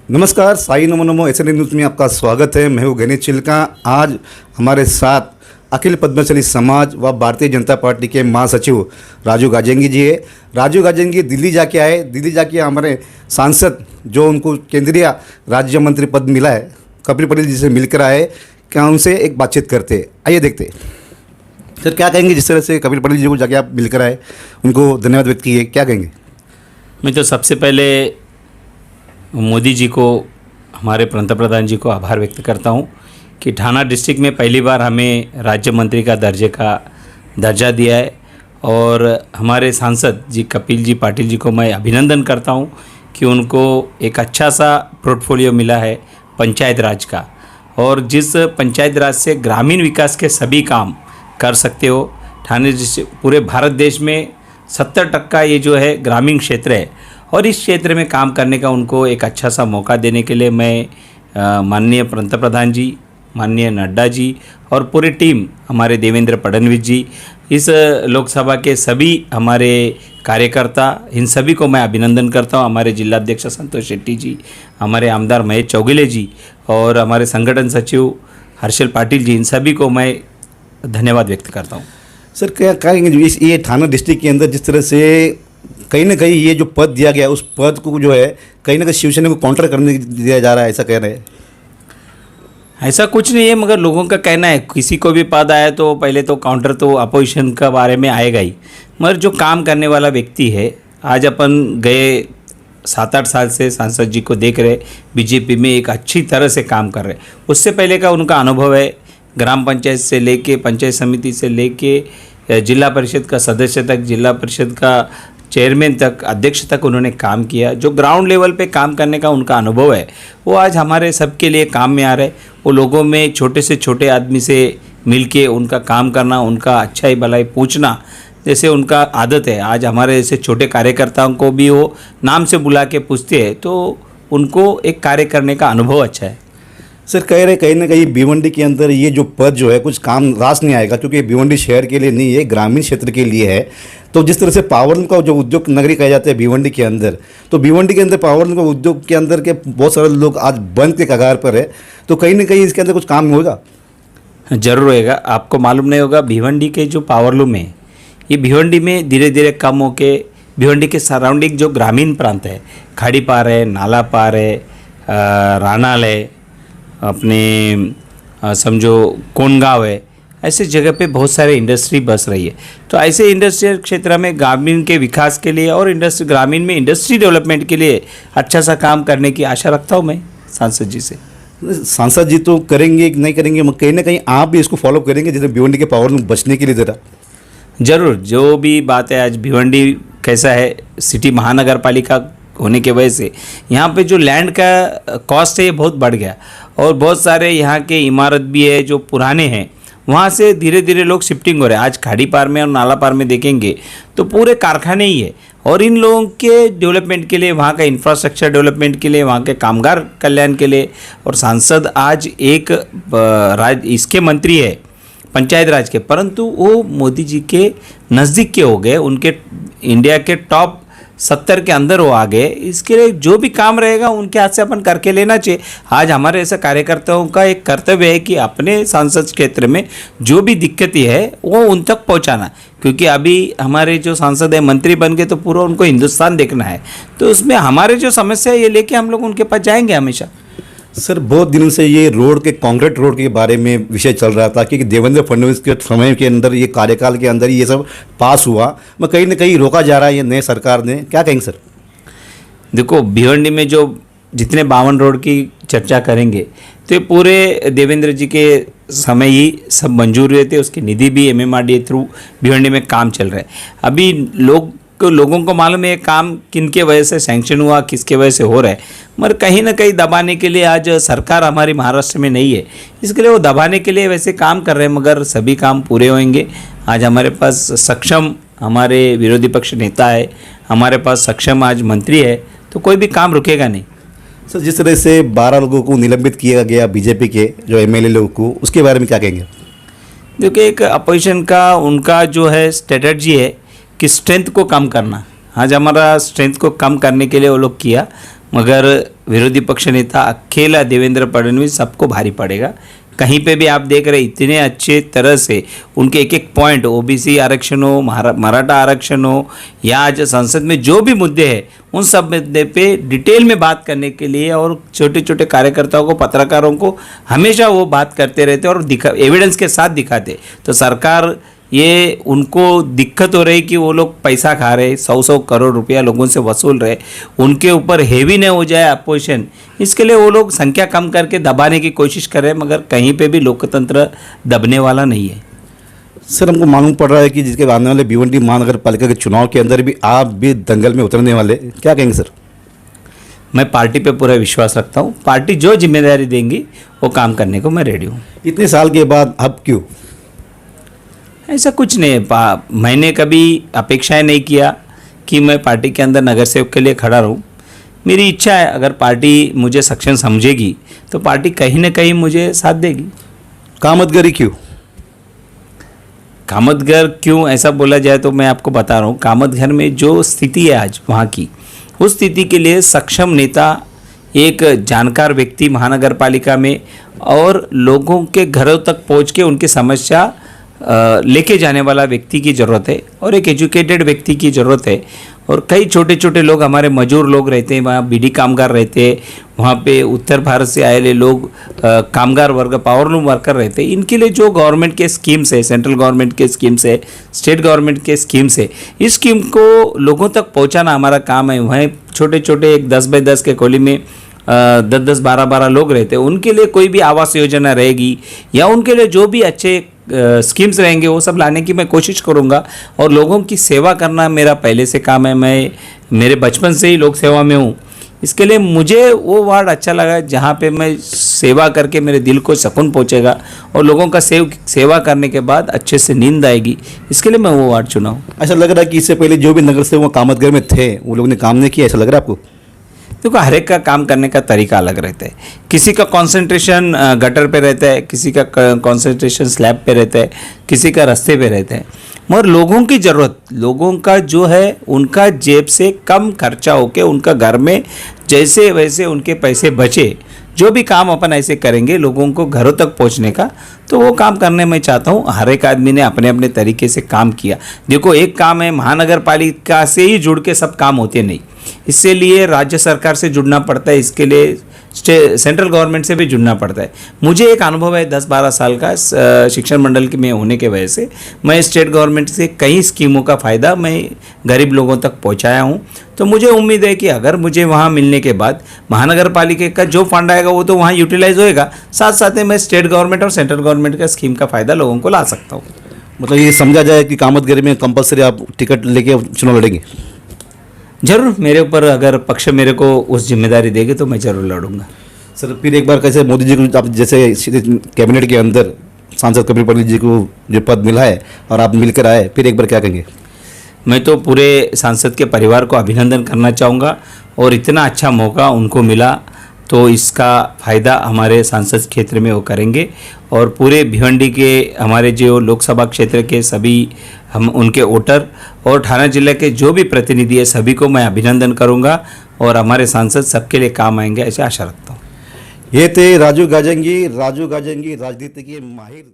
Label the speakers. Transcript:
Speaker 1: नमस्कार, Sai Namo Namo SN news में आपका स्वागत है। मैं हूँ गणेश चिल्का। आज हमारे साथ अखिल पद्मश्री समाज व भारतीय जनता पार्टी के महासचिव राजू गाजंगी जी है। राजू गाजंगी दिल्ली जाके आए। दिल्ली जाके हमारे सांसद जो उनको केंद्रीय राज्य मंत्री पद मिला है, कपिल पटेल जी से मिलकर आए। क्या उनसे एक बातचीत करते, आइए देखते। सर, क्या कहेंगे जिस तरह से कपिल पटेल जी को जाके आप मिलकर आए, उनको धन्यवाद व्यक्त किए, क्या कहेंगे?
Speaker 2: मैं तो सबसे पहले मोदी जी को, हमारे पंतप्रधान जी को आभार व्यक्त करता हूं कि ठाना डिस्ट्रिक्ट में पहली बार हमें राज्य मंत्री का दर्जा दिया है। और हमारे सांसद जी कपिल जी पाटिल जी को मैं अभिनंदन करता हूं कि उनको एक अच्छा सा पोर्टफोलियो मिला है पंचायत राज का। और जिस पंचायत राज से ग्रामीण विकास के सभी काम कर सकते हो, ठाणे डिस्ट्रिक्ट पूरे भारत देश में 70% ये जो है ग्रामीण क्षेत्र है, और इस क्षेत्र में काम करने का उनको एक अच्छा सा मौका देने के लिए मैं माननीय पंतप्रधान जी, माननीय नड्डा जी और पूरी टीम, हमारे देवेंद्र फडणवीस जी, इस लोकसभा के सभी हमारे कार्यकर्ता, इन सभी को मैं अभिनंदन करता हूं। हमारे जिलाध्यक्ष संतोष शेट्टी जी, हमारे आमदार महेश चौगुले जी और हमारे संगठन सचिव हर्षल पाटिल जी, इन सभी को मैं धन्यवाद व्यक्त करता हूँ।
Speaker 1: सर, क्या कहेंगे ये ठाणे डिस्ट्रिक्ट के अंदर जिस तरह से कहीं ना कहीं ये जो पद दिया गया, उस पद को जो है कहीं ना कहीं शिवसेना को काउंटर करने दिया जा रहा है, ऐसा कह रहे हैं?
Speaker 2: ऐसा कुछ नहीं है, मगर लोगों का कहना है किसी को भी पद आया तो पहले तो काउंटर तो अपोजिशन का बारे में आएगा ही। मगर जो काम करने वाला व्यक्ति है, आज अपन गए 7-8 साल से सांसद जी को देख रहे, बीजेपी में एक अच्छी तरह से काम कर रहे। उससे पहले का उनका अनुभव है, ग्राम पंचायत से लेके, पंचायत समिति से लेके जिला परिषद का सदस्य तक, जिला परिषद का चेयरमैन तक, अध्यक्ष तक उन्होंने काम किया। जो ग्राउंड लेवल पे काम करने का उनका अनुभव है, वो आज हमारे सबके लिए काम में आ रहा है। वो लोगों में छोटे से छोटे आदमी से मिलके उनका काम करना, उनका अच्छाई भलाई पूछना, जैसे उनका आदत है। आज हमारे ऐसे छोटे कार्यकर्ताओं को भी वो नाम से बुला के पूछते हैं, तो उनको एक कार्य करने का अनुभव अच्छा है।
Speaker 1: सर, कह रहे कहीं ना कहीं भिवंडी के अंदर ये जो पद जो है कुछ काम रास नहीं आएगा, क्योंकि भिवंडी शहर के लिए नहीं है, ग्रामीण क्षेत्र के लिए है। तो जिस तरह से पावरलूम का जो उद्योग नगरी कहा जाता है भिवंडी के अंदर, तो भिवंडी के अंदर पावरलूम का उद्योग के अंदर के बहुत सारे लोग आज बंद के कगार पर है। तो कहीं ना कहीं इसके अंदर कुछ काम होगा?
Speaker 2: जरूर होएगा। आपको मालूम नहीं होगा, भिवंडी के जो पावरलूम है, ये भिवंडी में धीरे धीरे कम होके भिवंडी के सराउंडिंग जो ग्रामीण प्रांत है, खाड़ी पार है, नाला पार है, रानाल है, अपने समझो कोनगांव है, ऐसे जगह पे बहुत सारे इंडस्ट्री बस रही है। तो ऐसे इंडस्ट्रियल क्षेत्र में ग्रामीण के विकास के लिए और ग्रामीण में इंडस्ट्री डेवलपमेंट के लिए अच्छा सा काम करने की आशा रखता हूँ मैं सांसद जी से।
Speaker 1: सांसद जी तो करेंगे कि नहीं करेंगे, कहीं ना कहीं आप भी इसको फॉलो करेंगे जैसे भिवंडी के पावरलूम बचने के लिए ज़रा?
Speaker 2: जरूर, जो भी बात है, आज भिवंडी कैसा है, सिटी महानगर पालिका होने के वजह से यहाँ पे जो लैंड का कॉस्ट है ये बहुत बढ़ गया, और बहुत सारे यहाँ के इमारत भी है जो पुराने हैं, वहाँ से धीरे धीरे लोग शिफ्टिंग हो रहे हैं। आज खाड़ी पार में और नाला पार में देखेंगे तो पूरे कारखाने ही है, और इन लोगों के डेवलपमेंट के लिए, वहाँ का इंफ्रास्ट्रक्चर डेवलपमेंट के लिए, वहाँ के कामगार कल्याण के लिए। और सांसद आज एक इसके मंत्री है पंचायत राज के, परंतु वो मोदी जी के नज़दीक के हो गए, उनके इंडिया के टॉप 70 के अंदर वो आ गए। इसके लिए जो भी काम रहेगा उनके हाथ से अपन करके लेना चाहिए। आज हमारे ऐसे कार्यकर्ताओं का एक कर्तव्य है कि अपने सांसद क्षेत्र में जो भी दिक्कतें है वो उन तक पहुंचाना, क्योंकि अभी हमारे जो सांसद है मंत्री बन गए तो पूरा उनको हिंदुस्तान देखना है। तो उसमें हमारे जो समस्या है ये लेके हम लोग उनके पास जाएंगे हमेशा।
Speaker 1: सर, बहुत दिनों से ये रोड के, कंक्रीट रोड के बारे में विषय चल रहा था, क्योंकि देवेंद्र फडणवीस के समय के अंदर, ये कार्यकाल के अंदर ये सब पास हुआ, मैं कहीं ना कहीं रोका जा रहा है ये नए सरकार ने, क्या कहेंगे सर?
Speaker 2: देखो, भिवंडी में जो जितने 52 रोड की चर्चा करेंगे तो ये पूरे देवेंद्र जी के समय ही सब मंजूर हुए थे। उसकी निधि भी MMRDA थ्रू भिवंडी में काम चल रहा है। अभी लोगों को मालूम है काम किनके वजह से सैंक्शन हुआ, किसके वजह से हो रहा है, मगर कहीं ना कहीं दबाने के लिए आज सरकार हमारी महाराष्ट्र में नहीं है, इसके लिए वो दबाने के लिए वैसे काम कर रहे हैं, मगर सभी काम पूरे होंगे। आज हमारे पास सक्षम हमारे विरोधी पक्ष नेता है, हमारे पास सक्षम आज मंत्री है, तो कोई भी काम रुकेगा नहीं।
Speaker 1: सर, जिस तरह से 12 लोगों को निलंबित किया गया बीजेपी के जो MLA लोगों को, उसके बारे में क्या कहेंगे?
Speaker 2: देखिए, एक अपोजिशन का उनका जो है स्ट्रेटजी है कि स्ट्रेंथ को कम करना। आज हमारा स्ट्रेंथ को कम करने के लिए वो लोग किया, मगर विरोधी पक्ष नेता अकेला देवेंद्र फडणवीस सबको भारी पड़ेगा। कहीं पे भी आप देख रहे इतने अच्छे तरह से उनके एक एक पॉइंट, ओबीसी आरक्षण हो, मराठा आरक्षण हो, या आज संसद में जो भी मुद्दे हैं उन सब मुद्दे पे डिटेल में बात करने के लिए, और छोटे छोटे कार्यकर्ताओं को, पत्रकारों को हमेशा वो बात करते रहते और एविडेंस के साथ दिखाते। तो सरकार ये उनको दिक्कत हो रही कि वो लोग पैसा खा रहे, 100 करोड़ रुपया लोगों से वसूल रहे, उनके ऊपर हेवी न हो जाए अपोजिशन, इसके लिए वो लोग संख्या कम करके दबाने की कोशिश कर रहे हैं, मगर कहीं पे भी लोकतंत्र दबने वाला नहीं है।
Speaker 1: सर, हमको मालूम पड़ रहा है कि जिसके आने वाले भिवंडी महानगर पालिका के चुनाव के अंदर भी आप भी दंगल में उतरने वाले, क्या कहेंगे सर?
Speaker 2: मैं पार्टी पे पूरा विश्वास रखता हूँ, पार्टी जो जिम्मेदारी देंगी वो काम करने को मैं रेडी हूँ।
Speaker 1: इतने साल के बाद अब क्यों?
Speaker 2: ऐसा कुछ नहीं है, मैंने कभी अपेक्षाएं नहीं किया कि मैं पार्टी के अंदर नगर सेवक के लिए खड़ा रहूं। मेरी इच्छा है, अगर पार्टी मुझे सक्षम समझेगी तो पार्टी कहीं ना कहीं मुझे साथ देगी।
Speaker 1: कामतगरी क्यों?
Speaker 2: कामतगर क्यों ऐसा बोला जाए तो मैं आपको बता रहा हूँ, कामतघर में जो स्थिति है आज वहाँ की, उस स्थिति के लिए सक्षम नेता, एक जानकार व्यक्ति महानगर पालिका में, और लोगों के घरों तक पहुँच के उनकी समस्या लेके जाने वाला व्यक्ति की ज़रूरत है, और एक एजुकेटेड व्यक्ति की ज़रूरत है। और कई छोटे छोटे लोग, हमारे मजदूर लोग रहते हैं वहाँ, बीडी कामगार रहते हैं वहाँ पे, उत्तर भारत से आए लोग, कामगार वर्ग, पावरलूम वर्कर रहते हैं, इनके लिए जो गवर्नमेंट के स्कीम्स है, सेंट्रल गवर्नमेंट के स्कीम्स है, स्टेट गवर्नमेंट के स्कीम्स है, इस स्कीम को लोगों तक पहुँचाना हमारा काम है। वहीं छोटे छोटे एक 10 बाय 10 के कॉलोनी में 10-10, 12-12 लोग रहते हैं, उनके लिए कोई भी आवास योजना रहेगी, या उनके लिए जो भी अच्छे स्कीम्स रहेंगे वो सब लाने की मैं कोशिश करूंगा। और लोगों की सेवा करना मेरा पहले से काम है, मैं मेरे बचपन से ही लोक सेवा में हूँ, इसके लिए मुझे वो वार्ड अच्छा लगा जहाँ पे मैं सेवा करके मेरे दिल को सुकून पहुँचेगा, और लोगों का सेवा करने के बाद अच्छे से नींद आएगी, इसके लिए मैं वो वार्ड चुना हूँ।
Speaker 1: ऐसा लग रहा है कि इससे पहले जो भी नगर सेवक कामतगर में थे वो लोगों ने काम नहीं किया, ऐसा लग रहा है आपको?
Speaker 2: देखो, हर एक का काम करने का तरीका अलग रहता है। किसी का कंसंट्रेशन गटर पे रहता है, किसी का कंसंट्रेशन स्लैब पे रहता है, किसी का रास्ते पे रहता है, मगर लोगों की ज़रूरत, लोगों का जो है उनका जेब से कम खर्चा होके उनका घर में जैसे वैसे उनके पैसे बचे, जो भी काम अपन ऐसे करेंगे लोगों को घरों तक पहुंचने का, तो वो काम करने में चाहता हूँ। हर एक आदमी ने अपने अपने तरीके से काम किया। देखो, एक काम है, महानगर पालिका से ही जुड़ के सब काम होते नहीं, इसके लिए राज्य सरकार से जुड़ना पड़ता है, इसके लिए सेंट्रल गवर्नमेंट से भी जुड़ना पड़ता है। मुझे एक अनुभव है 10-12 साल का शिक्षण मंडल में होने के वजह से, मैं स्टेट गवर्नमेंट से कई स्कीमों का फ़ायदा मैं गरीब लोगों तक पहुंचाया हूं। तो मुझे उम्मीद है कि अगर मुझे वहां मिलने के बाद महानगर पालिका का जो फंड आएगा वो तो वहां यूटिलाइज होएगा, साथ साथ में मैं स्टेट गवर्नमेंट और सेंट्रल गवर्नमेंट का स्कीम का फ़ायदा लोगों को ला सकता हूँ।
Speaker 1: मतलब ये समझा जाए कि कामतगरी में कंपलसरी आप टिकट लेके चुनाव लड़ेंगे?
Speaker 2: जरूर, मेरे ऊपर अगर पक्ष मेरे को उस जिम्मेदारी देगी तो मैं ज़रूर लड़ूंगा।
Speaker 1: सर, फिर एक बार कैसे मोदी जी को आप जैसे कैबिनेट के अंदर सांसद कपिल पाटिल जी को जो पद मिला है और आप मिलकर आए, फिर एक बार क्या कहेंगे?
Speaker 2: मैं तो पूरे सांसद के परिवार को अभिनंदन करना चाहूँगा, और इतना अच्छा मौका उनको मिला तो इसका फ़ायदा हमारे सांसद क्षेत्र में वो करेंगे, और पूरे भिवंडी के हमारे जो लोकसभा क्षेत्र के सभी हम उनके वोटर और ठाणे जिले के जो भी प्रतिनिधि है सभी को मैं अभिनंदन करूंगा, और हमारे सांसद सबके लिए काम आएंगे ऐसे आशा रखता हूँ।
Speaker 1: ये थे राजू गाजंगी राजनीति के माहिर।